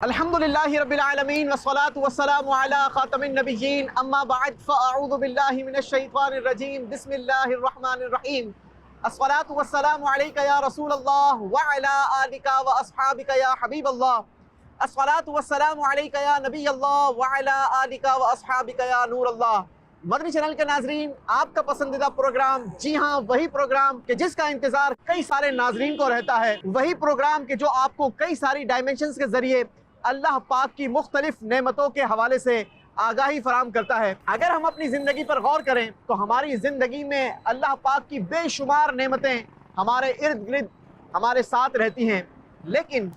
الحمدللہ رب العالمین والصلاة والسلام علی خاتم النبیین اما بعد فاعوذ باللہ من الشیطان الرجیم بسم اللہ الرحمن الرحیم الصلاة والسلام علیک یا رسول اللہ وعلی آلک واصحابک یا حبیب اللہ الصلاة والسلام علیک یا نبی اللہ وعلی آلک واصحابک یا نور اللہ۔ مدنی چینل کے ناظرین، آپ کا پسندیدہ پروگرام، جی ہاں وہی پروگرام کہ جس کا انتظار کئی سارے ناظرین کو رہتا ہے، وہی پروگرام کہ جو آپ کو کئی ساری ڈائمنشنز کے ذریعے اللہ پاک کی مختلف نعمتوں کے حوالے سے آگاہی فراہم کرتا ہے۔ اگر ہم اپنی زندگی پر غور کریں تو ہماری زندگی میں اللہ پاک کی بے شمار نعمتیں ہمارے ارد گرد ہمارے ساتھ رہتی ہیں، لیکن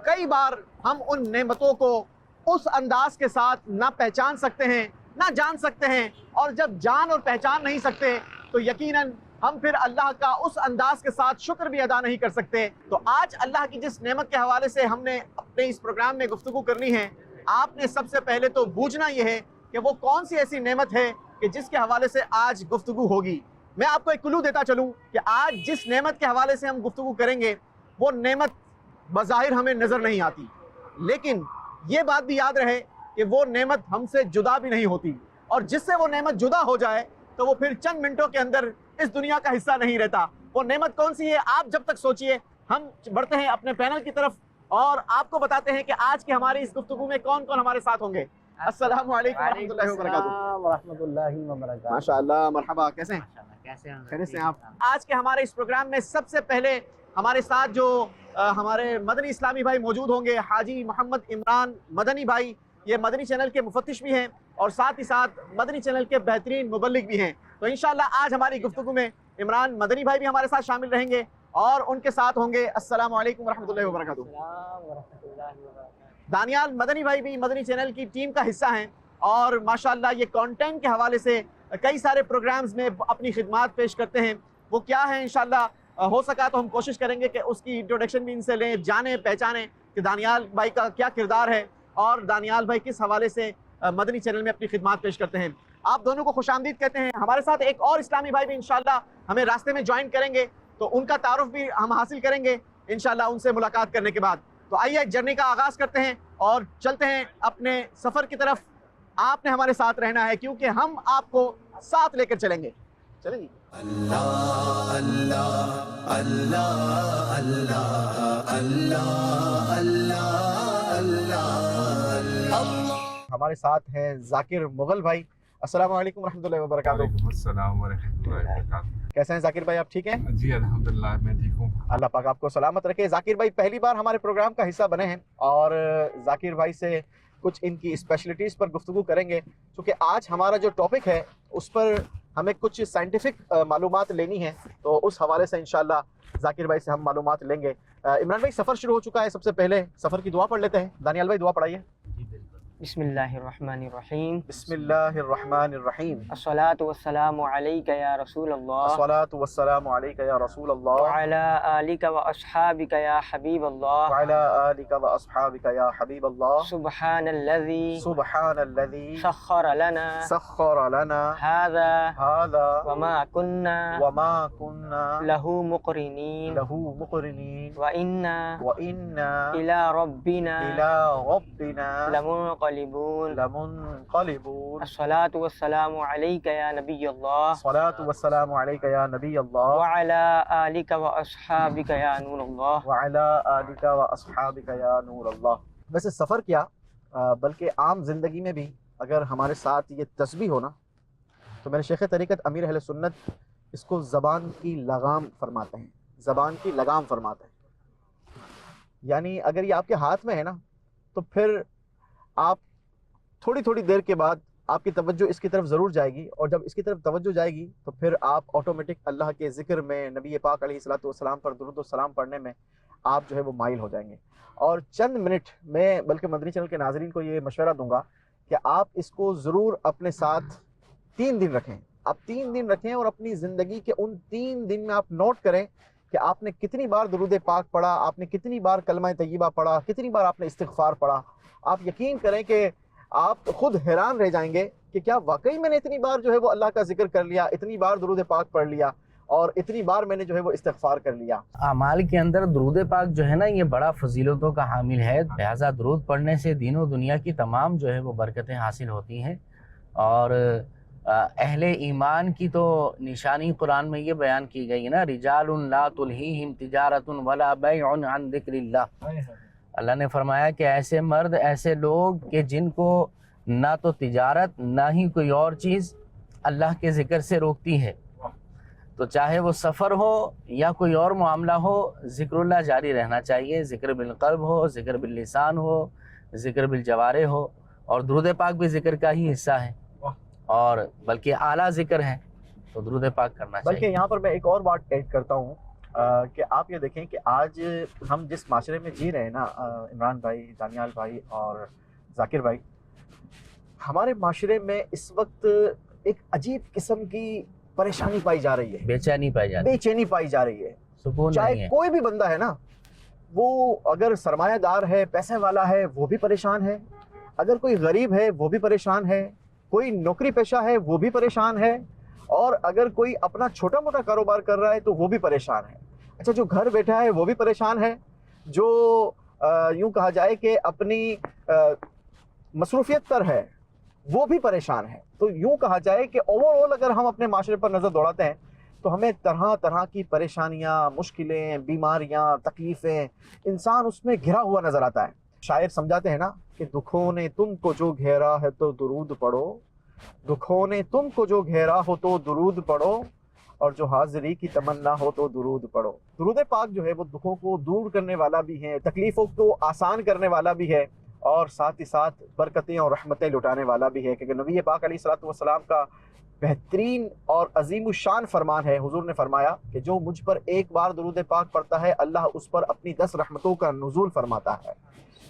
کئی بار ہم ان نعمتوں کو اس انداز کے ساتھ نہ پہچان سکتے ہیں نہ جان سکتے ہیں، اور جب جان اور پہچان نہیں سکتے تو یقیناً ہم پھر اللہ کا اس انداز کے ساتھ شکر بھی ادا نہیں کر سکتے۔ تو آج اللہ کی جس نعمت کے حوالے سے ہم نے اپنے اس پروگرام میں گفتگو کرنی ہے، آپ نے سب سے پہلے تو بوجھنا یہ ہے کہ وہ کون سی ایسی نعمت ہے کہ جس کے حوالے سے آج گفتگو ہوگی۔ میں آپ کو ایک کلو دیتا چلوں کہ آج جس نعمت کے حوالے سے ہم گفتگو کریں گے وہ نعمت بظاہر ہمیں نظر نہیں آتی، لیکن یہ بات بھی یاد رہے کہ وہ نعمت ہم سے جدا بھی نہیں ہوتی، اور جس سے وہ نعمت جدا ہو جائے تو وہ پھر چند منٹوں کے اندر اس دنیا کا حصہ نہیں رہتا۔ وہ نعمت کون سی ہے آپ جب تک سوچئے، ہم بڑھتے ہیں اپنے پینل کی طرف اور آپ کو بتاتے ہیں کہ آج کی ہماری اس گفتگو میں کون کون ہمارے ساتھ ہوں گے۔ السلام علیکم ورحمۃ اللہ وبرکاتہ۔ ورحمۃ اللہ وبرکاتہ۔ ماشاءاللہ، مرحبا، کیسے ہیں؟ خیریت سے ہیں آپ؟ آج کے ہمارے اس پروگرام میں سب سے پہلے ہمارے ساتھ جو ہمارے مدنی اسلامی بھائی موجود ہوں گے، حاجی محمد عمران مدنی بھائی، یہ مدنی چینل کے مفتش بھی ہیں اور ساتھ ہی ساتھ مدنی چینل کے بہترین مبلغ بھی ہیں۔ تو انشاءاللہ آج ہماری گفتگو میں عمران مدنی بھائی بھی ہمارے ساتھ شامل رہیں گے اور ان کے ساتھ ہوں گے السلام علیکم ورحمۃ اللہ وبرکاتہ۔ دانیال مدنی بھائی بھی مدنی چینل کی ٹیم کا حصہ ہیں اور ماشاءاللہ یہ کانٹینٹ کے حوالے سے کئی سارے پروگرامز میں اپنی خدمات پیش کرتے ہیں۔ وہ کیا ہے انشاءاللہ ہو سکا تو ہم کوشش کریں گے کہ اس کی انٹروڈکشن بھی ان سے لیں، جانیں پہچانیں کہ دانیال بھائی کا کیا کردار ہے اور دانیال بھائی کس حوالے سے مدنی چینل میں اپنی خدمات پیش کرتے ہیں۔ آپ دونوں کو خوش آمدید کہتے ہیں۔ ہمارے ساتھ ایک اور اسلامی بھائی بھی انشاءاللہ ہمیں راستے میں جوائن کریں گے، تو ان کا تعارف بھی ہم حاصل کریں گے انشاءاللہ ان سے ملاقات کرنے کے بعد۔ تو آئیے جرنی کا آغاز کرتے ہیں اور چلتے ہیں اپنے سفر کی طرف۔ آپ نے ہمارے ساتھ رہنا ہے کیونکہ ہم آپ کو ساتھ لے کر چلیں گے۔ چلیں جی۔ اللہ اللہ اللہ اللہ اللہ اللہ اللہ۔ ہمارے ساتھ ہیں ذاکر مغل بھائی۔ السلام علیکم ورحمۃ اللہ وبرکاتہ۔ وعلیکم السلام ورحمۃ اللہ وبرکاتہ۔ کیسے ہیں ذاکر بھائی، آپ ٹھیک ہیں؟ جی الحمدللہ میں ٹھیک ہوں۔ اللہ پاک آپ کو سلامت رکھے۔ ذاکر بھائی پہلی بار ہمارے پروگرام کا حصہ بنے ہیں اور ذاکر بھائی سے کچھ ان کی اسپیشلٹیز پر گفتگو کریں گے، چونکہ آج ہمارا جو ٹاپک ہے اس پر ہمیں کچھ سائنٹیفک معلومات لینی ہے، تو اس حوالے سے انشاءاللہ ذاکر بھائی سے ہم معلومات لیں گے۔ عمران بھائی سفر شروع ہو چکا ہے، سب سے پہلے سفر کی دعا پڑھ لیتے ہیں۔ دانیال بھائی دعا پڑھائیے۔ بسم اللہ الرحمن الرحیم۔ بسم اللہ الرحمن الرحیم۔ الصلاۃ والسلام علیک یا رسول اللہ الصلاۃ والسلام علیک یا رسول اللہ وعلی آلک واصحابک یا حبیب اللہ وعلی آلک واصحابک یا حبیب اللہ۔ سبحان الذی سبحان الذی سخر لنا سخر لنا هذا هذا وما كنا وما كنا له مقرنین له مقرنین وإنا وإنا إلى ربنا إلى ربنا لمنقلبون۔ لمنقلبون۔ الصلاة والسلام عليك يا نبي الله الصلاة والسلام عليك يا نبي الله وعلى آلك وأصحابك يا نور الله وعلى آلك وأصحابك يا نور الله۔ ویسے سفر کیا بلکہ عام زندگی میں بھی اگر ہمارے ساتھ یہ تسبیح ہو نا تو میرے شیخ طریقت امیر اہل سنت اس کو زبان کی لگام فرماتے ہیں، زبان کی لگام فرماتے ہیں۔ یعنی اگر یہ آپ کے ہاتھ میں ہے نا تو پھر آپ تھوڑی تھوڑی دیر کے بعد آپ کی توجہ اس کی طرف ضرور جائے گی، اور جب اس کی طرف توجہ جائے گی تو پھر آپ آٹومیٹک اللہ کے ذکر میں، نبی پاک علیہ الصلوۃ والسلام پر درود و سلام پڑھنے میں آپ جو ہے وہ مائل ہو جائیں گے۔ اور چند منٹ میں بلکہ مدنی چینل کے ناظرین کو یہ مشورہ دوں گا کہ آپ اس کو ضرور اپنے ساتھ 3 دن رکھیں۔ آپ 3 دن رکھیں اور اپنی زندگی کے ان 3 دن میں آپ نوٹ کریں کہ آپ نے کتنی بار درود پاک پڑھا، آپ نے کتنی بار کلمہ طیبہ پڑھا، کتنی بار آپ نے استغفار پڑھا۔ آپ یقین کریں کہ آپ خود حیران رہ جائیں گے کہ کیا واقعی میں نے اتنی بار جو ہے وہ اللہ کا ذکر کر لیا، اتنی بار درود پاک پڑھ لیا۔ اور اتنی بار میں نے جو ہے وہ استغفار کر لیا۔ اعمال کے اندر درود پاک جو ہے نا یہ بڑا فضیلتوں کا حامل ہے، لہٰذا درود پڑھنے سے دین و دنیا کی تمام جو ہے وہ برکتیں حاصل ہوتی ہیں۔ اور اہل ایمان کی تو نشانی قرآن میں یہ بیان کی گئی ہے نا، رجال لا تلہیہم تجارت ولا بیع عن ذکر اللہ۔ اللہ نے فرمایا کہ ایسے مرد، ایسے لوگ کہ جن کو نہ تو تجارت نہ ہی کوئی اور چیز اللہ کے ذکر سے روکتی ہے، تو چاہے وہ سفر ہو یا کوئی اور معاملہ ہو، ذکر اللہ جاری رہنا چاہیے۔ ذکر بالقلب ہو، ذکر باللسان ہو، ذکر بالجوارح ہو، اور درود پاک بھی ذکر کا ہی حصہ ہے اور بلکہ اعلیٰ ذکر ہے، تو درود پاک کرنا چاہیے۔ بلکہ یہاں پر میں ایک اور بات ایڈ کرتا ہوں کہ آپ یہ دیکھیں کہ آج ہم جس معاشرے میں جی رہے ہیں نا، عمران بھائی، دانیال بھائی اور ذاکر بھائی، ہمارے معاشرے میں اس وقت ایک عجیب قسم کی پریشانی پائی جا رہی ہے، بے چینی پائی جاتی ہے، بے چینی پائی جا رہی ہے۔ سکون نہیں چاہے ہے۔ کوئی بھی بندہ ہے نا، وہ اگر سرمایہ دار ہے، پیسے والا ہے، وہ بھی پریشان ہے، اگر کوئی غریب ہے وہ بھی پریشان ہے، کوئی نوکری پیشہ ہے وہ بھی پریشان ہے، اور اگر کوئی اپنا چھوٹا موٹا کاروبار کر رہا ہے تو وہ بھی پریشان ہے۔ اچھا، جو گھر بیٹھا ہے وہ بھی پریشان ہے، جو یوں کہا جائے کہ اپنی مصروفیت پر ہے وہ بھی پریشان ہے۔ تو یوں کہا جائے کہ اوور آل اگر ہم اپنے معاشرے پر نظر دوڑاتے ہیں تو ہمیں طرح طرح کی پریشانیاں، مشکلیں، بیماریاں، تکلیفیں، انسان اس میں گھرا ہوا نظر آتا ہے۔ شاعر سمجھاتے ہیں نا کہ دکھوں نے تم کو جو گھیرا ہے تو درود پڑھو، دکھوں نے تم کو جو گھیرا ہو تو درود پڑھو، اور جو حاضری کی تمنا ہو تو درود پڑھو۔ درود پاک جو ہے وہ دکھوں کو دور کرنے والا بھی ہے، تکلیفوں کو آسان کرنے والا بھی ہے، اور ساتھ ہی ساتھ برکتیں اور رحمتیں لٹانے والا بھی ہے، کیونکہ نبی پاک علیہ الصلوۃ والسلام کا بہترین اور عظیم الشان فرمان ہے۔ حضور نے فرمایا کہ جو مجھ پر ایک بار درود پاک پڑھتا ہے، اللہ اس پر اپنی 10 رحمتوں کا نزول فرماتا ہے۔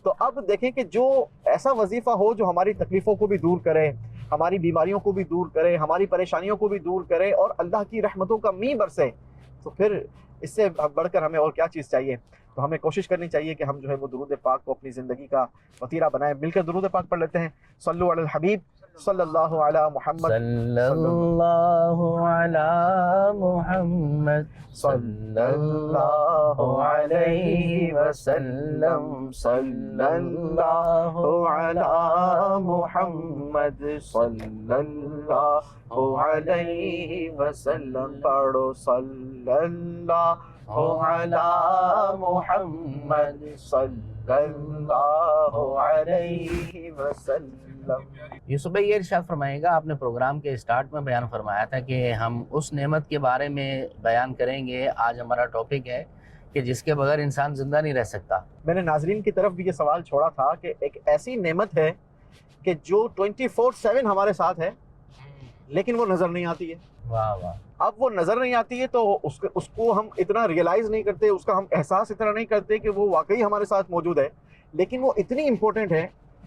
تو اب دیکھیں کہ جو ایسا وظیفہ ہو جو ہماری تکلیفوں کو بھی دور کرے، ہماری بیماریوں کو بھی دور کرے، ہماری پریشانیوں کو بھی دور کرے، اور اللہ کی رحمتوں کا می برسے، تو پھر اس سے بڑھ کر ہمیں اور کیا چیز چاہیے۔ تو ہمیں کوشش کرنی چاہیے کہ ہم جو ہے وہ درود پاک کو اپنی زندگی کا وتیرہ بنائیں۔ مل کر درود پاک پڑھ لیتے ہیں۔ صلو علی الحبیب صلی اللہ علی محمد، صلی اللہ علی محمد، صلی اللہ علیہ وسلم، صلی اللہ علی محمد، صلی اللہ علیہ وسلم۔ پڑھو صلی اللہ علی محمد، صلی اللہ علیہ وسلم۔ یوسف بھائی یہ ارشاد فرمائے گا، آپ نے پروگرام کے اسٹارٹ میں بیان فرمایا تھا کہ ہم اس نعمت کے بارے میں بیان کریں گے۔ آج ہمارا ٹاپک ہے کہ جس کے بغیر انسان زندہ نہیں رہ سکتا۔ میں نے ناظرین کی طرف بھی یہ سوال چھوڑا تھا کہ ایک ایسی نعمت ہے کہ جو 24/7 ہمارے ساتھ ہے لیکن وہ نظر نہیں آتی ہے۔ واہ واہ۔ اب وہ نظر نہیں آتی ہے تو اس کو ہم اتنا ریئلائز نہیں کرتے، اس کا ہم احساس اتنا نہیں کرتے کہ وہ واقعی ہمارے ساتھ موجود ہے، لیکن وہ اتنی امپورٹنٹ ہے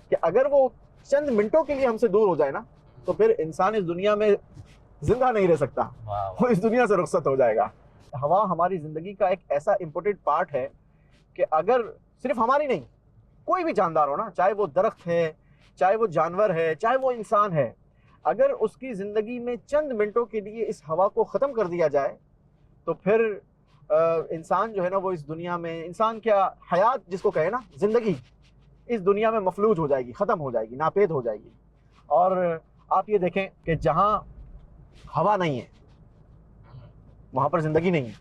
کہ اگر وہ چند منٹوں کے لیے ہم سے دور ہو جائے نا تو پھر انسان اس دنیا میں زندہ نہیں رہ سکتا، وہ اس دنیا سے رخصت ہو جائے گا۔ ہوا ہماری زندگی کا ایک ایسا امپورٹنٹ پارٹ ہے کہ اگر صرف ہماری نہیں، کوئی بھی جاندار ہو نا، چاہے وہ درخت ہے، چاہے وہ جانور ہے، چاہے وہ انسان ہے، اگر اس کی زندگی میں چند منٹوں کے لیے اس ہوا کو ختم کر دیا جائے تو پھر انسان جو ہے نا وہ اس دنیا میں، انسان کیا، حیات جس کو کہے نا، زندگی اس دنیا میں مفلوج ہو جائے گی، ختم ہو جائے گی، ناپید ہو جائے گی۔ اور آپ یہ دیکھیں کہ جہاں ہوا نہیں ہے وہاں پر زندگی نہیں ہے۔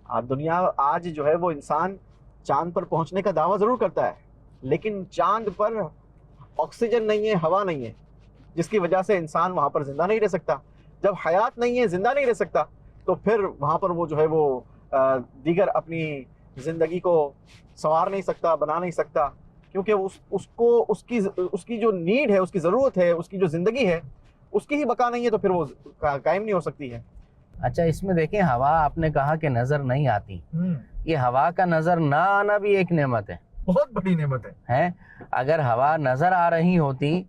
آپ دنیا آج جو ہے وہ انسان چاند پر پہنچنے کا دعویٰ ضرور کرتا ہے، لیکن چاند پر آکسیجن نہیں ہے، ہوا نہیں ہے، جس کی وجہ سے انسان وہاں پر زندہ نہیں رہ سکتا۔ جب حیات نہیں ہے، زندہ نہیں رہ سکتا، تو پھر وہاں پر وہ جو ہے وہ دیگر اپنی زندگی کو سنوار نہیں سکتا، بنا نہیں سکتا، کیونکہ اس کی جو نیڈ ہے، اس کی ضرورت ہے، اس کی جو زندگی ہے، اس کی ہی بقا نہیں ہے، تو پھر وہ قائم نہیں ہو سکتی ہے۔ اچھا، اس میں دیکھیں ہوا آپ نے کہا کہ نظر نہیں آتی، یہ ہوا کا نظر نہ آنا بھی ایک نعمت ہے، بہت بڑی نعمت ہے۔ اگر ہوا نظر آ رہی ہوتی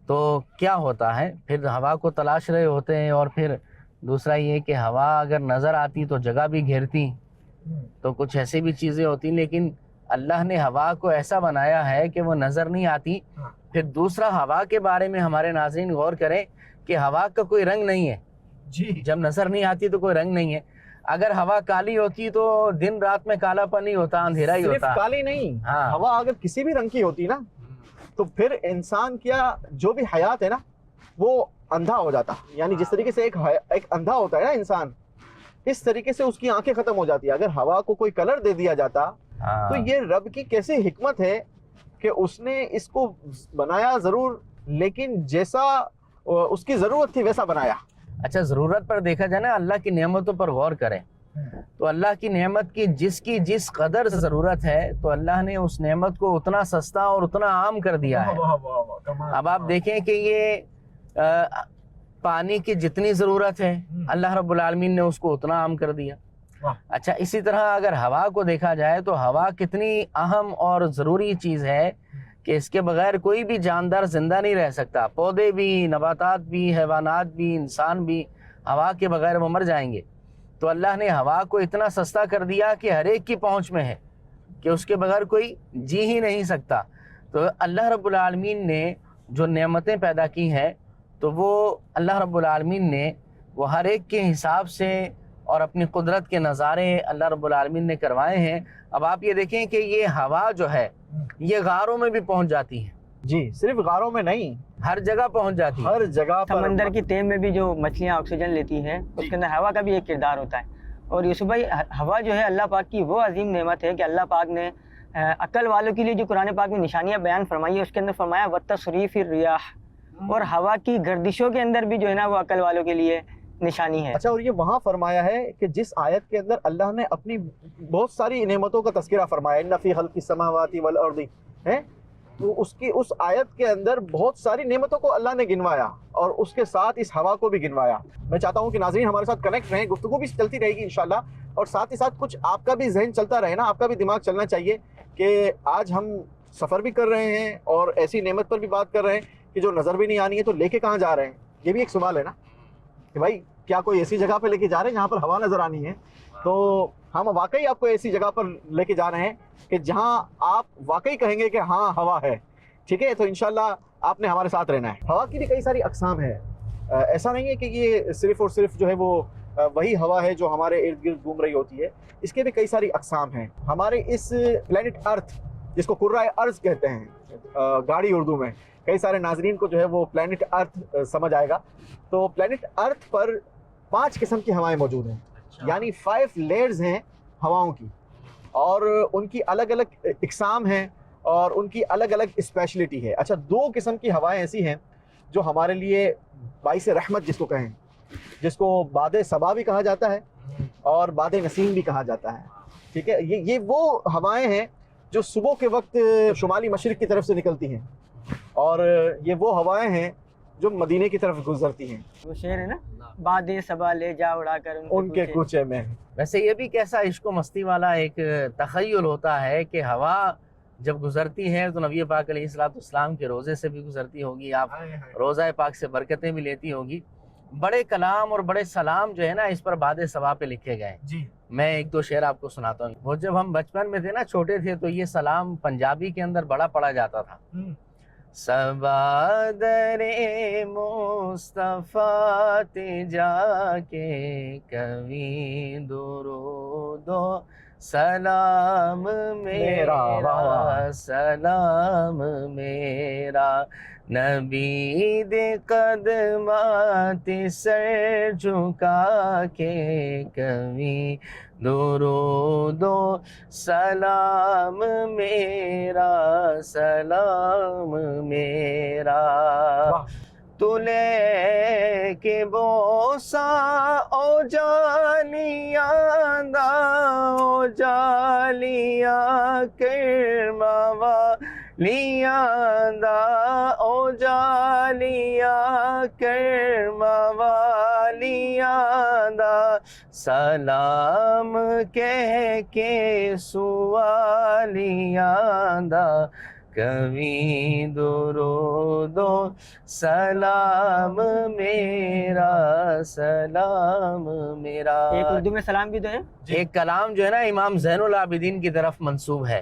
تو کیا ہوتا ہے، پھر ہوا کو تلاش رہے ہوتے ہیں، اور پھر دوسرا یہ کہ ہوا اگر نظر آتی تو جگہ بھی گھیرتی، تو کچھ ایسی بھی چیزیں ہوتی، لیکن اللہ نے ہوا کو ایسا بنایا ہے کہ وہ نظر نہیں آتی۔ پھر دوسرا ہوا کے بارے میں ہمارے ناظرین غور کریں کہ ہوا کا کوئی رنگ نہیں ہے، جی جب نظر نہیں آتی تو کوئی رنگ نہیں ہے. اگر ہوا کالی ہوتی تو دن رات میں کالا پن نہیں ہوتا, اندھیرا ہی صرف ہوتا. کالی نہیں, ہاں. ہوا اگر کسی بھی رنگ کی ہوتی نا تو پھر انسان کیا جو بھی حیات ہے نا وہ اندھا ہو جاتا. یعنی جس طریقے سے ایک اندھا ہوتا ہے نا انسان, اس طریقے سے اس کی آنکھیں ختم ہو جاتی ہے. اگر ہوا کو کوئی کلر دے دیا جاتا تو یہ رب کی کیسی حکمت ہے کہ اس نے اس کو بنایا ضرور, لیکن جیسا اس کی ضرورت تھی ویسا بنایا. اچھا, ضرورت پر دیکھا جائے نا, اللہ کی نعمتوں پر غور کریں تو اللہ کی نعمت کی جس قدر ضرورت ہے تو اللہ نے اس نعمت کو اتنا سستا اور اتنا عام کر دیا ہے. واہ واہ واہ, کمال. اب آپ دیکھیں کہ یہ پانی کی جتنی ضرورت ہے اللہ رب العالمین نے اس کو اتنا عام کر دیا. اچھا, اسی طرح اگر ہوا کو دیکھا جائے تو ہوا کتنی اہم اور ضروری چیز ہے کہ اس کے بغیر کوئی بھی جاندار زندہ نہیں رہ سکتا. پودے بھی, نباتات بھی, حیوانات بھی, انسان بھی ہوا کے بغیر وہ مر جائیں گے. تو اللہ نے ہوا کو اتنا سستا کر دیا کہ ہر ایک کی پہنچ میں ہے کہ اس کے بغیر کوئی جی ہی نہیں سکتا. تو اللہ رب العالمین نے جو نعمتیں پیدا کی ہیں تو وہ اللہ رب العالمین نے وہ ہر ایک کے حساب سے اور اپنی قدرت کے نظارے اللہ رب العالمین نے کروائے ہیں. اب آپ یہ دیکھیں کہ یہ ہوا جو ہے یہ غاروں میں بھی پہنچ جاتی ہے. جی, صرف غاروں میں نہیں, ہر جگہ پہنچ جاتی ہے. ہر جگہ پر. سمندر کی تہ میں بھی جو مچھلیاں آکسیجن لیتی ہیں اس کے اندر ہوا کا بھی ایک کردار ہوتا ہے. اور یوسف بھائی, ہوا جو ہے اللہ پاک کی وہ عظیم نعمت ہے کہ اللہ پاک نے عقل والوں کے لیے جو قرآن پاک میں نشانیاں بیان فرمائی ہے اس کے اندر فرمایا وَالتَّصْرِيفِ الرِّيَاحِ, اور ہوا کی گردشوں کے اندر بھی جو ہے نا وہ عقل والوں کے لیے نشانی ہے. اچھا, اور یہ وہاں فرمایا ہے کہ جس آیت کے اندر اللہ نے اپنی بہت ساری نعمتوں کا تذکرہ فرمایا, اِنَّ فِي خَلْقِ السَّمَاوَاتِ وَالْأَرْضِ, ہے تو اس آیت کے اندر بہت ساری نعمتوں کو اللہ نے گنوایا اور اس کے ساتھ اس ہوا کو بھی گنوایا. میں چاہتا ہوں کہ ناظرین ہمارے ساتھ کنیکٹ رہیں, گفتگو بھی چلتی رہے گی انشاءاللہ, اور ساتھ ہی ساتھ کچھ آپ کا بھی ذہن چلتا رہے نا, آپ کا بھی دماغ چلنا چاہیے کہ آج ہم سفر بھی کر رہے ہیں اور ایسی نعمت پر بھی بات کر رہے ہیں کہ جو نظر بھی نہیں آنی ہے, تو لے کے کہاں جا رہے ہیں, یہ بھی ایک سوال ہے نا کہ بھائی کیا کوئی ایسی جگہ پہ لے کے جا رہے ہیں جہاں پر ہوا نظر آنی ہے. تو ہم واقعی آپ کو ایسی جگہ پر لے کے جا رہے ہیں کہ جہاں آپ واقعی کہیں گے کہ ہاں ہوا ہے. ٹھیک ہے, تو انشاءاللہ آپ نے ہمارے ساتھ رہنا ہے. ہوا کی بھی کئی ساری اقسام ہے, ایسا نہیں ہے کہ یہ صرف اور صرف جو ہے وہ وہی ہوا ہے جو ہمارے ارد گرد گھوم رہی ہوتی ہے. اس کے بھی کئی ساری اقسام ہیں. ہمارے اس پلینٹ ارتھ جس کو کرۂ ارض کہتے ہیں گاڑی اردو میں, کئی سارے ناظرین کو جو ہے وہ پلینٹ ارتھ سمجھ آئے گا. تو پلینٹ ارتھ پر 5 قسم کی ہوائیں موجود ہیں, یعنی 5 لیئرز ہیں ہواؤں کی, اور ان کی الگ الگ اقسام ہیں اور ان کی الگ الگ اسپیشلٹی ہے. اچھا, 2 قسم کی ہوائیں ایسی ہیں جو ہمارے لیے باعث رحمت جس کو کہیں, جس کو باد صبا بھی کہا جاتا ہے اور باد نسیم بھی کہا جاتا ہے. ٹھیک ہے, یہ وہ ہوائیں ہیں جو صبح کے وقت شمالی مشرق کی طرف سے نکلتی ہیں, اور یہ وہ ہوائیں ہیں جو مدینے کی طرف گزرتی ہیں. وہ شعر ہے نا, باد صبا لے جا اڑا کر ان کے کوچے میں. ویسے یہ بھی کیسا عشق و مستی والا ایک تخیل ہوتا ہے کہ ہوا جب گزرتی ہے تو نبی پاک علیہ الصلوۃ والسلام کے روزے سے بھی گزرتی ہوگی, آپ روزہ پاک سے برکتیں بھی لیتی ہوگی. بڑے کلام اور بڑے سلام جو ہے نا اس پر باد صبا پہ لکھے گئے. جی, میں 1-2 شعر آپ کو سناتا ہوں. وہ جب ہم بچپن میں تھے نا, چھوٹے تھے, تو یہ سلام پنجابی کے اندر بڑا پڑھا جاتا تھا. صبا در مصطفیٰ تے جا کے کبھی درود و سلام میرا, سلام میرا, نبی دے قدمات سر جھکا کے کبھی درود و سلام میرا, سلام میرا. تو لے کے بوسا او جالیاں دا, او جالیاں کرماوا لیاں دا, او جالیاں کرماوا لیاں دا, سلام کہہ کے سوالیاں دا, کبھی درود و سلام میرا, سلام میرا. ایک اردو میں سلام بھی تو ہے, ایک کلام جو ہے نا امام زین العابدین کی طرف منسوب ہے.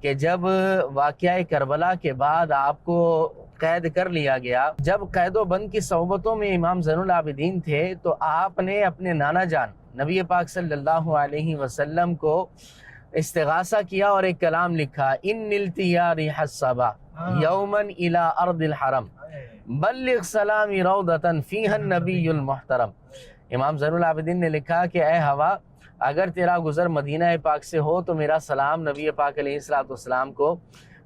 کہ جب واقعہ کربلا کے بعد آپ کو قید کر لیا گیا، جب قید و بند کی صحبتوں میں امام زین العابدین تھے تو آپ نے اپنے نانا جان نبی پاک صلی اللہ علیہ وسلم کو استغاثہ کیا اور ایک کلام لکھا، ان نلتی یا ریح الصبا یوما الی ارض الحرم بلغ سلامی روضتا فیہا النبی المحترم۔ امام زین العابدین نے لکھا کہ اے ہوا، اگر تیرا گزر مدینہ پاک سے ہو تو میرا سلام نبی پاک علیہ السلام کو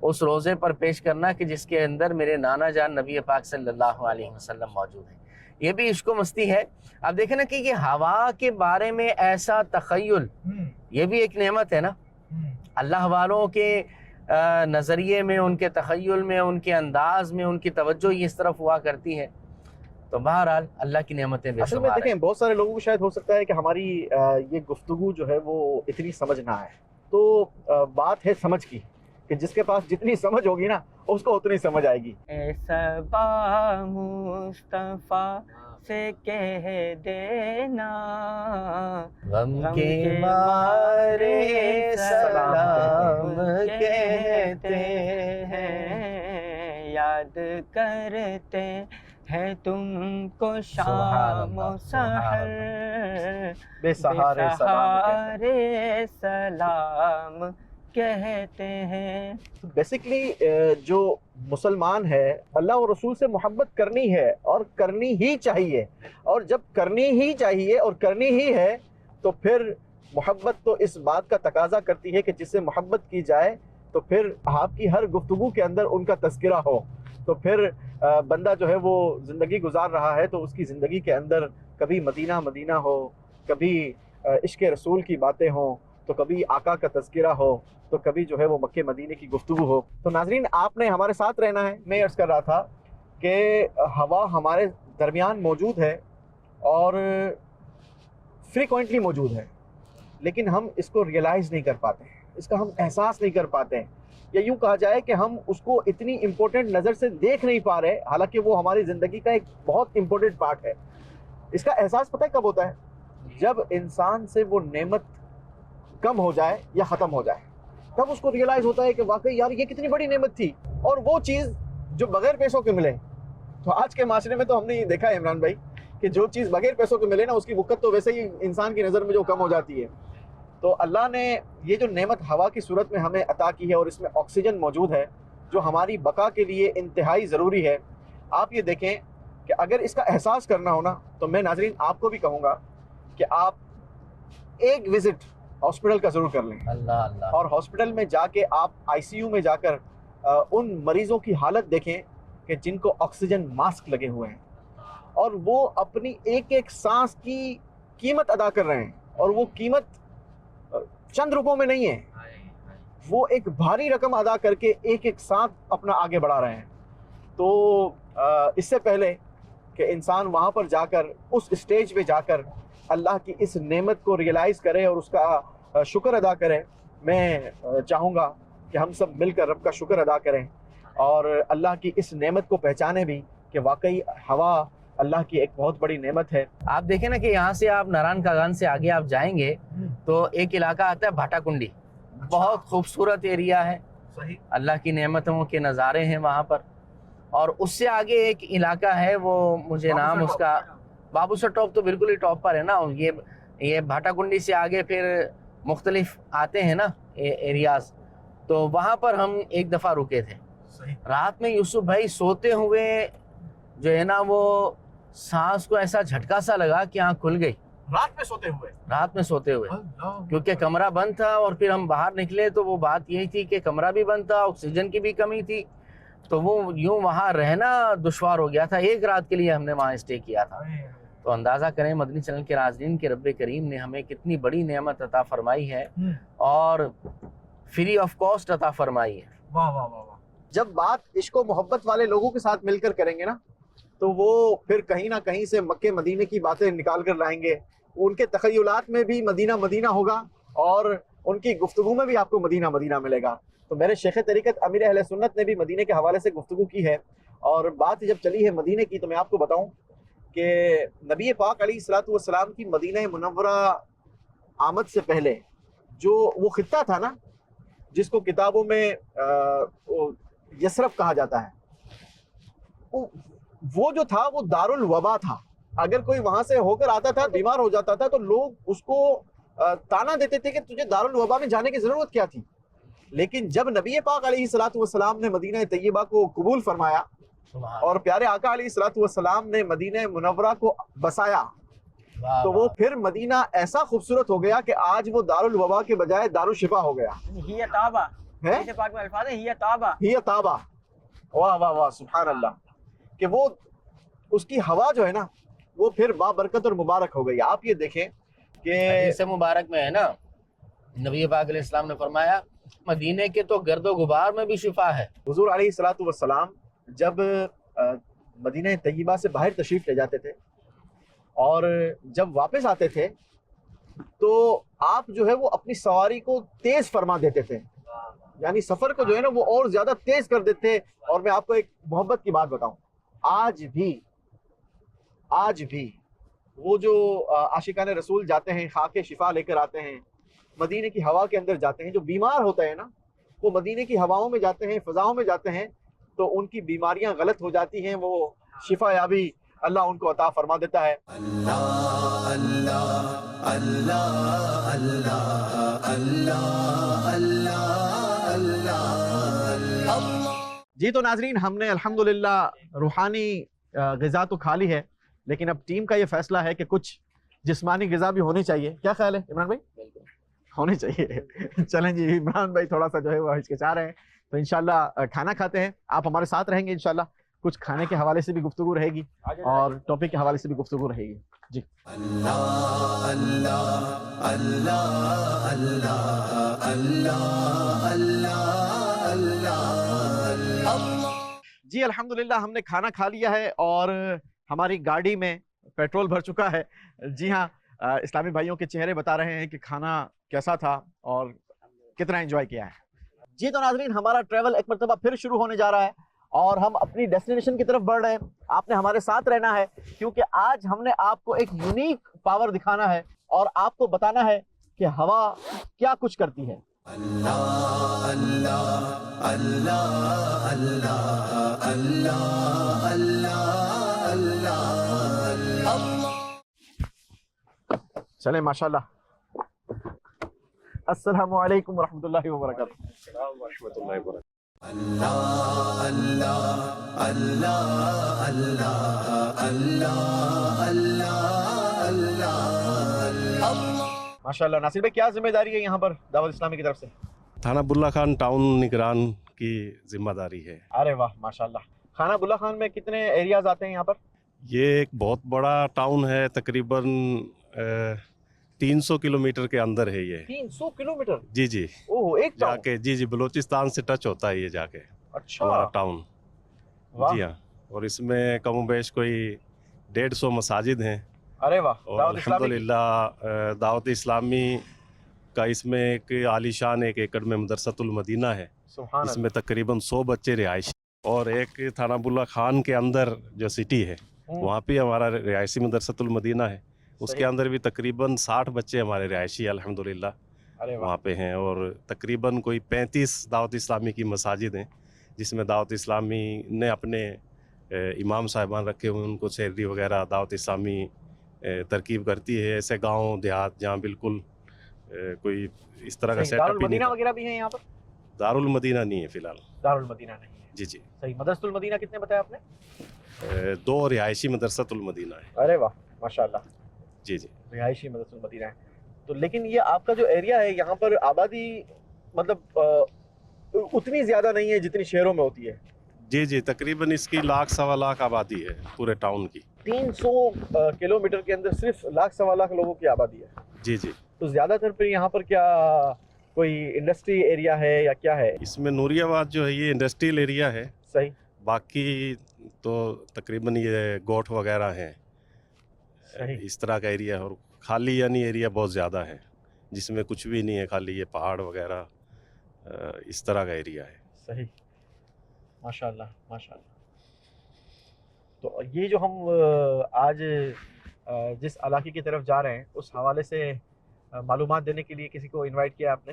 اس روزے پر پیش کرنا کہ جس کے اندر میرے نانا جان نبی پاک صلی اللہ علیہ وسلم موجود ہیں۔ یہ بھی عشق و مستی ہے۔ اب دیکھیں نا کہ یہ ہوا کے بارے میں ایسا تخیل، یہ بھی ایک نعمت ہے نا۔ اللہ والوں کے نظریے میں، ان کے تخیل میں، ان کے انداز میں، ان کی توجہ اس طرف ہوا کرتی ہے۔ تو بہرحال اللہ کی نعمتیں بے اصل میں شمار ہیں۔ دیکھیں، بہت سارے لوگوں کو شاید ہو سکتا ہے کہ ہماری یہ گفتگو جو ہے وہ اتنی سمجھ نہ آئے، تو بات ہے سمجھ کی، کہ جس کے پاس جتنی سمجھ ہوگی نا اس کو اتنی سمجھ آئے گی۔ اے صبا مصطفیٰ سے کہہ دینا غم کے مارے سلام کہتے ہیں، یاد کرتے ہیں تم کو شام و سحر، بے سہارے سہارے سلام کہتے ہیں۔ بیسیکلی جو مسلمان ہے اللہ اور رسول سے محبت کرنی ہے اور کرنی ہی چاہیے، اور جب کرنی ہی چاہیے اور کرنی ہی ہے تو پھر محبت تو اس بات کا تقاضا کرتی ہے کہ جس سے محبت کی جائے تو پھر آپ کی ہر گفتگو کے اندر ان کا تذکرہ ہو، تو پھر بندہ جو ہے وہ زندگی گزار رہا ہے تو اس کی زندگی کے اندر کبھی مدینہ مدینہ ہو، کبھی عشق رسول کی باتیں ہوں، تو کبھی آقا کا تذکرہ ہو، تو کبھی جو ہے وہ مکہ مدینے کی گفتگو ہو۔ تو ناظرین، آپ نے ہمارے ساتھ رہنا ہے۔ میں عرض کر رہا تھا کہ ہوا ہمارے درمیان موجود ہے اور فریکوینٹلی موجود ہے، لیکن ہم اس کو ریئلائز نہیں کر پاتے ہیں، اس کا ہم احساس نہیں کر پاتے ہیں، یا یوں کہا جائے کہ ہم اس کو اتنی امپورٹنٹ نظر سے دیکھ نہیں پا رہے، حالانکہ وہ ہماری زندگی کا ایک بہت امپورٹنٹ پارٹ ہے۔ اس کا احساس پتہ ہے کب ہوتا ہے؟ جب انسان سے وہ نعمت کم ہو جائے یا ختم ہو جائے، تب اس کو ریئلائز ہوتا ہے کہ واقعی یار یہ کتنی بڑی نعمت تھی، اور وہ چیز جو بغیر پیسوں کے ملے۔ تو آج کے معاشرے میں تو ہم نے یہ دیکھا ہے عمران بھائی کہ جو چیز بغیر پیسوں کے ملے نا، اس کی وقت تو ویسے ہی انسان کی نظر میں جو کم ہو جاتی ہے۔ تو اللہ نے یہ جو نعمت ہوا کی صورت میں ہمیں عطا کی ہے، اور اس میں آکسیجن موجود ہے جو ہماری بقا کے لیے انتہائی ضروری ہے۔ آپ یہ دیکھیں کہ اگر اس کا احساس کرنا ہونا تو میں ناظرین آپ کو بھی کہوں گا کہ آپ ایک وزٹ ہاسپٹل کا ضرور کر لیں، اللہ اللہ۔ اور ہاسپٹل میں جا کے آپ آئی سی یو میں جا کر ان مریضوں کی حالت دیکھیں کہ جن کو آکسیجن ماسک لگے ہوئے ہیں، اور وہ اپنی ایک ایک سانس کی قیمت ادا کر رہے ہیں، اور وہ قیمت چند روپوں میں نہیں ہے، وہ ایک بھاری رقم ادا کر کے ایک ایک سانس اپنا آگے بڑھا رہے ہیں۔ تو اس سے پہلے کہ انسان وہاں پر جا کر اس اسٹیج پہ جا کر اللہ کی اس نعمت کو ریئلائز کرے اور اس کا شکر ادا کرے، میں چاہوں گا کہ ہم سب مل کر رب کا شکر ادا کریں اور اللہ کی اس نعمت کو پہچانے بھی کہ واقعی ہوا اللہ کی ایک بہت بڑی نعمت ہے۔ آپ دیکھیں نا کہ یہاں سے آپ ناران کاغان سے آگے آپ جائیں گے تو ایک علاقہ آتا ہے بھاٹا کنڈی، بہت خوبصورت ایریا ہے، صحیح، اللہ کی نعمتوں کے نظارے ہیں وہاں پر۔ اور اس سے آگے ایک علاقہ ہے، وہ مجھے نام اس کا، بابو سر ٹاپ تو بالکل ہی ٹاپ پر ہے نا۔ یہ بھاٹا کنڈی سے آگے پھر مختلف آتے ہیں نا ایریاز، تو وہاں پر ہم ایک دفعہ رکے تھے صحیح، رات میں۔ یوسف بھائی سوتے ہوئے جو ہے نا، وہ سانس کو ایسا جھٹکا سا لگا کہ آنکھ کھل گئی رات میں سوتے ہوئے، رات میں سوتے ہوئے، اللہ، کیونکہ کمرہ بند تھا۔ اور پھر ہم باہر نکلے تو وہ بات یہی تھی کہ کمرہ بھی بند تھا، آکسیجن کی بھی کمی تھی، تو وہ یوں وہاں رہنا دشوار ہو گیا تھا۔ ایک رات کے لیے ہم نے وہاں اسٹے کیا تھا۔ تو اندازہ کریں مدنی چینل کے ناظرین کہ رب کریم نے ہمیں کتنی بڑی نعمت عطا فرمائی ہے، اور فری آف کاسٹ عطا فرمائی ہے۔ واہ واہ واہ واہ۔ جب بات عشق و محبت والے لوگوں کے ساتھ مل کر کریں گے نا، تو وہ پھر کہیں نہ کہیں سے مکے مدینے کی باتیں نکال کر لائیں گے۔ ان کے تخیلات میں بھی مدینہ مدینہ ہوگا، اور ان کی گفتگو میں بھی آپ کو مدینہ مدینہ ملے گا۔ تو میرے شیخ طریقت امیر اہل سنت نے بھی مدینے کے حوالے سے گفتگو کی ہے، اور بات جب چلی ہے مدینے کی تو میں آپ کو بتاؤں کہ نبی پاک علیہ الصلوۃ والسلام کی مدینہ منورہ آمد سے پہلے جو وہ خطہ تھا نا، جس کو کتابوں میں یسرف کہا جاتا ہے، وہ جو تھا وہ دارالوبا تھا. اگر کوئی وہاں سے ہو کر آتا تھا، بیمار ہو جاتا تھا، تو لوگ اس کو تانا دیتے تھے کہ تجھے دارالوبا میں جانے کی ضرورت کیا تھی. لیکن جب نبی پاک علیہ الصلوۃ والسلام نے مدینہ طیبہ کو قبول فرمایا اور پیارے آقا علیہ الصلوۃ والسلام نے مدینہ منورہ کو بسایا، تو وہ پھر مدینہ ایسا خوبصورت ہو گیا کہ آج وہ دارالوبا کے بجائے دارالشفا ہو گیا. ہی طابہ ہے حدیث پاک میں الفاظ ہے ہی طابہ. ہی طابہ. واہ واہ واہ سبحان اللہ. کہ وہ اس کی ہوا جو ہے نا وہ پھر بابرکت اور مبارک ہو گئی. آپ یہ دیکھیں کہ حدیث مبارک میں ہے نا، نبی پاک علیہ السلام نے فرمایا مدینے کے تو گرد و غبار میں بھی شفا ہے. حضور علیہ الصلوۃ والسلام جب مدینہ طیبہ سے باہر تشریف لے جاتے تھے اور جب واپس آتے تھے تو آپ جو ہے وہ اپنی سواری کو تیز فرما دیتے تھے، یعنی سفر کو جو ہے نا وہ اور زیادہ تیز کر دیتے تھے. اور میں آپ کو ایک محبت کی بات بتاؤں، آج بھی وہ جو عاشقان رسول جاتے ہیں، خاک شفا لے کر آتے ہیں، مدینے کی ہوا کے اندر جاتے ہیں، جو بیمار ہوتا ہے نا وہ مدینے کی ہواؤں میں جاتے ہیں، فضاؤں میں جاتے ہیں، تو ان کی بیماریاں غلط ہو جاتی ہیں، وہ شفا یابی اللہ ان کو عطا فرما دیتا ہے. اللہ اللہ اللہ اللہ اللہ اللہ اللہ. جی تو ناظرین، ہم نے الحمدللہ روحانی غذا تو کھا لی ہے، لیکن اب ٹیم کا یہ فیصلہ ہے کہ کچھ جسمانی غذا بھی ہونی چاہیے. کیا خیال ہے عمران بھائی؟ ہونی چاہیے. چلیں جی، عمران بھائی تھوڑا سا جو ہے وہ ہچکچا رہے ہیں، تو انشاءاللہ کھانا کھاتے ہیں. آپ ہمارے ساتھ رہیں گے انشاءاللہ. کچھ کھانے کے حوالے سے بھی گفتگو رہے گی اور ٹاپک کے حوالے سے بھی گفتگو رہے گی. جی اللہ اللہ اللہ اللہ اللہ اللہ اللہ. جی الحمدللہ ہم نے کھانا کھا لیا ہے اور ہماری گاڑی میں پیٹرول بھر چکا ہے. جی ہاں، اسلامی بھائیوں کے چہرے بتا رہے ہیں کہ کھانا کیسا تھا اور کتنا انجوائے کیا ہے. جی تو ناظرین، ہمارا ٹریول ایک مرتبہ پھر شروع ہونے جا رہا ہے اور ہم اپنی ڈیسٹینیشن کی طرف بڑھ رہے ہیں. آپ نے ہمارے ساتھ رہنا ہے کیونکہ آج ہم نے آپ کو ایک یونیک پاور دکھانا ہے اور آپ کو بتانا ہے کہ ہوا کیا کچھ کرتی ہے. اللہ اللہ اللہ اللہ اللہ اللہ اللہ. چلیں ماشاءاللہ. السلام علیکم ورحمۃ اللہ وبرکاتہ. اللہ اللہ اللہ اللہ اللہ اللہ اللہ. ماشاءاللہ. ناصر بھائی، کیا ذمہ داری ہے یہاں پر دعوت اسلامی کی طرف سے؟ تھانہ بلّہ خان ٹاؤن نگران کی ذمہ داری ہے. ارے واہ ماشاءاللہ. خانہ بلّہ خان میں کتنے ایریاز آتے ہیں یہاں پر؟ یہ ایک بہت بڑا ٹاؤن ہے، تقریباً 300 کلومیٹر کے اندر ہے یہ. 300 کلومیٹر؟ جی جی. اوہ، ایک جا ٹاؤن. کے جی بلوچستان سے ٹچ ہوتا ہے یہ جا کے اچھا. ہمارا ٹاؤن. واہ. جی ہاں. اور اس میں کم و بیش کوئی 150 مساجد ہیں. ارے واہ. اور دعوت اسلامی الحمدللہ دعوت اسلامی کا اس میں ایک عالی شان 1 ایکڑ میں مدرسۃ المدینہ ہے. سبحان اس اللہ. میں تقریباً 100 بچے رہائشی، اور ایک تھانہ بلّہ خان کے اندر جو سٹی ہے وہاں پہ ہمارا رہائشی مدرسۃ المدینہ ہے. اس کے اندر بھی تقریباً 60 بچے ہمارے رہائشی الحمدللہ ارے واہ. وہاں پہ ہیں. اور تقریباً کوئی 35 دعوت اسلامی کی مساجد ہیں جس میں دعوت اسلامی نے اپنے امام صاحبان رکھے ہوئے، ان کو سیلری وغیرہ دعوت اسلامی ترکیب کرتی ہے. ایسے گاؤں دیہات جہاں بالکل کوئی اس طرح کا سیٹ اپ ہی نہیں دارالمدینہ تھا. وغیرہ بھی ہیں یہاں پر؟ دارالمدینہ نہیں ہے فی الحال. دارالمدینہ نہیں ہے. جی جی. صحیح. مدرسۃ المدینہ کتنے بتایا آپ نے؟ 2 رہائشی مدرسۃ المدینہ ہے. ارے واہ ماشاءاللہ. جی جی. رہائشی مدرسۃ المدینہ ہے. تو لیکن یہ آپ کا جو ایریا ہے یہاں پر آبادی مطلب اتنی زیادہ نہیں ہے جتنی شہروں میں ہوتی ہے. جی جی. تقریباً اس کی 100,000 سوا لاکھ آبادی ہے پورے ٹاؤن کی. 300 کلومیٹر کے اندر صرف 1,00,000 سوا لاکھ لوگوں کی آبادی ہے. جی جی. تو زیادہ تر پھر یہاں پر کیا کوئی انڈسٹری ایریا ہے یا کیا ہے؟ اس میں نوری آباد جو ہے یہ انڈسٹریل ایریا ہے. صحیح. باقی تو تقریباً یہ گوٹھ وغیرہ ہیں. صحیح. اس طرح کا ایریا ہے. اور خالی یعنی ایریا بہت زیادہ ہے جس میں کچھ بھی نہیں ہے، خالی یہ پہاڑ وغیرہ اس طرح کا ایریا ہے. صحیح. ماشاءاللہ ماشاءاللہ. تو یہ جو ہم آج جس علاقے کی طرف جا رہے ہیں اس حوالے سے معلومات دینے کے لیے کسی کو انوائٹ کیا آپ نے؟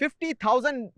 50,000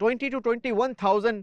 20 to 21,000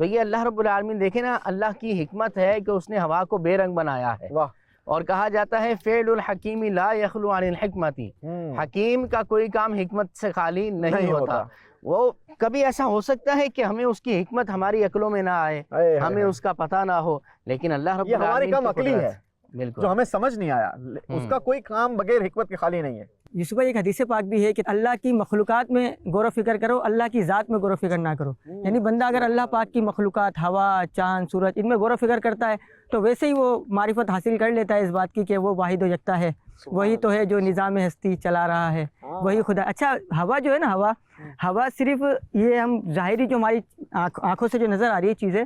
تو یہ اللہ رب العالمین دیکھیں نا، اللہ کی حکمت ہے کہ اس نے ہوا کو بے رنگ بنایا ہے. واہ. اور کہا جاتا ہے فعل الحکیم لا یخلو عن الحکمتی، حکیم کا کوئی کام حکمت سے خالی نہیں ہوتا. وہ کبھی ایسا ہو سکتا ہے کہ ہمیں اس کی حکمت ہماری عقلوں میں نہ آئے، ہمیں اس کا پتہ نہ ہو، لیکن اللہ رب یہ ہماری العالمین کم کی عقلی قدرت ہے بالکل جو ہمیں سمجھ نہیں آیا. اس کا کوئی کام بغیر حکمت کے خالی نہیں ہے. یوسف بھائی ایک حدیث پاک بھی ہے کہ اللہ کی مخلوقات میں غور و فکر کرو، اللہ کی ذات میں غور و فکر نہ کرو. یعنی بندہ اگر اللہ پاک کی مخلوقات، ہوا، چاند، سورج، ان میں غور و فکر کرتا ہے تو ویسے ہی وہ معرفت حاصل کر لیتا ہے اس بات کی کہ وہ واحد و یکتا ہے، وہی تو ہے جو نظام ہستی چلا رہا ہے، وہی خدا. اچھا ہوا جو ہے نا، ہوا صرف یہ ہم ظاہری جو ہماری آنکھوں سے جو نظر آ رہی ہے چیزیں،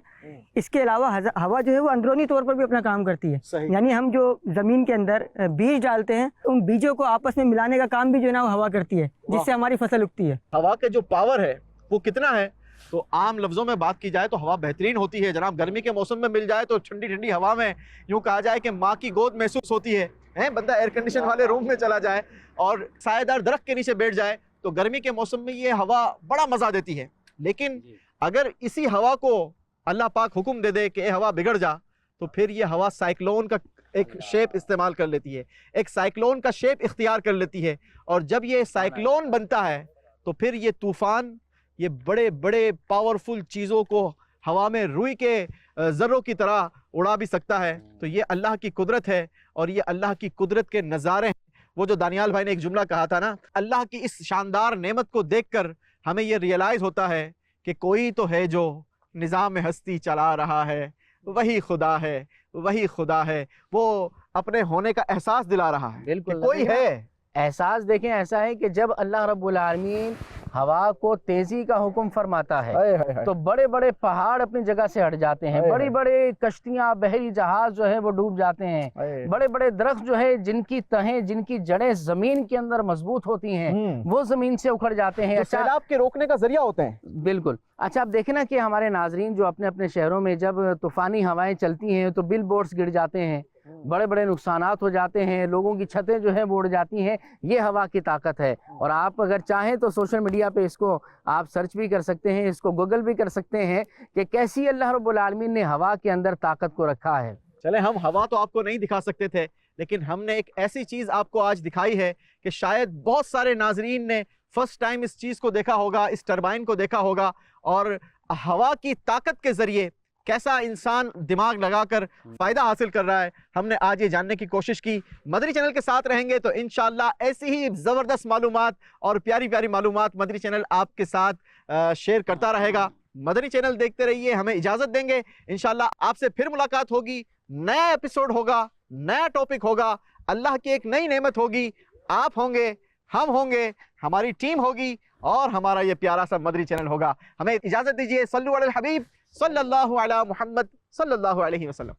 اس کے علاوہ ہوا جو ہے وہ اندرونی طور پر بھی اپنا کام کرتی ہے. صحیح. یعنی ہم جو زمین کے اندر بیج ڈالتے ہیں، ان بیجوں کو آپس میں ملانے کا کام بھی جو ہے نا وہ ہوا کرتی ہے، جس سے ہماری فصل اگتی ہے. ہوا کا جو پاور ہے وہ کتنا ہے؟ تو عام لفظوں میں بات کی جائے تو ہوا بہترین ہوتی ہے جناب. گرمی کے موسم میں مل جائے تو ٹھنڈی ٹھنڈی ہوا میں یوں کہا جائے کہ ماں کی گود محسوس ہوتی ہے. بندہ ایئر کنڈیشن والے روم میں چلا جائے اور سایہ دار درخت کے نیچے بیٹھ جائے تو گرمی کے موسم میں یہ ہوا بڑا مزہ دیتی ہے. لیکن اگر اسی ہوا کو اللہ پاک حکم دے دے کہ اے ہوا بگڑ جا، تو پھر یہ ہوا سائیکلون کا ایک شیپ استعمال کر لیتی ہے، ایک سائیکلون کا شیپ اختیار کر لیتی ہے. اور جب یہ سائیکلون بنتا ہے تو پھر یہ طوفان یہ بڑے بڑے پاورفل چیزوں کو ہوا میں روئی کے ذروں کی طرح اڑا بھی سکتا ہے. تو یہ اللہ کی قدرت ہے اور یہ اللہ کی قدرت کے نظارے ہیں. وہ جو دانیال بھائی نے ایک جملہ کہا تھا نا، اللہ کی اس شاندار نعمت کو دیکھ کر ہمیں یہ ریئلائز ہوتا ہے کہ کوئی تو ہے جو نظام ہستی چلا رہا ہے، وہی خدا ہے، وہی خدا ہے. وہ اپنے ہونے کا احساس دلا رہا ہے بالکل کہ کوئی ہے. احساس دیکھیں ایسا ہے کہ جب اللہ رب العالمین ہوا کو تیزی کا حکم فرماتا ہے تو بڑے بڑے پہاڑ اپنی جگہ سے ہٹ جاتے ہیں، بڑی بڑے کشتیاں، بحری جہاز جو ہے وہ ڈوب جاتے ہیں، بڑے بڑے درخت جو ہے جن کی تہیں، جن کی جڑیں زمین کے اندر مضبوط ہوتی ہیں وہ زمین سے اکھڑ جاتے ہیں، سیلاب کے روکنے کا ذریعہ ہوتے ہیں. بالکل. اچھا اب دیکھیں نا کہ ہمارے ناظرین جو اپنے اپنے شہروں میں جب طوفانی ہوائیں چلتی ہیں تو بل بورڈز گر جاتے ہیں، بڑے بڑے نقصانات ہو جاتے ہیں، لوگوں کی چھتیں جو ہیں وہ اڑ جاتی ہیں. یہ ہوا کی طاقت ہے. اور آپ اگر چاہیں تو سوشل میڈیا پہ اس کو آپ سرچ بھی کر سکتے ہیں، اس کو گوگل بھی کر سکتے ہیں کہ کیسی اللہ رب العالمین نے ہوا کے اندر طاقت کو رکھا ہے. چلیں ہم ہوا تو آپ کو نہیں دکھا سکتے تھے، لیکن ہم نے ایک ایسی چیز آپ کو آج دکھائی ہے کہ شاید بہت سارے ناظرین نے فرسٹ ٹائم اس چیز کو دیکھا ہوگا، اس ٹربائن کو دیکھا ہوگا، اور ہوا کی طاقت کے ذریعے کیسا انسان دماغ لگا کر فائدہ حاصل کر رہا ہے. ہم نے آج یہ جاننے کی کوشش کی. مدنی چینل کے ساتھ رہیں گے تو انشاءاللہ ایسی ہی زبردست معلومات اور پیاری پیاری معلومات مدنی چینل آپ کے ساتھ شیئر کرتا رہے گا. مدنی چینل دیکھتے رہیے. ہمیں اجازت دیں گے. انشاءاللہ آپ سے پھر ملاقات ہوگی، نیا ایپیسوڈ ہوگا، نیا ٹاپک ہوگا، اللہ کی ایک نئی نعمت ہوگی. آپ ہوں گے، ہم ہوں گے، ہماری ٹیم ہوگی اور ہمارا یہ پیارا سا مدنی چینل ہوگا. ہمیں اجازت دیجیے. صلو علی الحبیب صلی اللہ علی محمد صلی اللہ علیہ وسلم.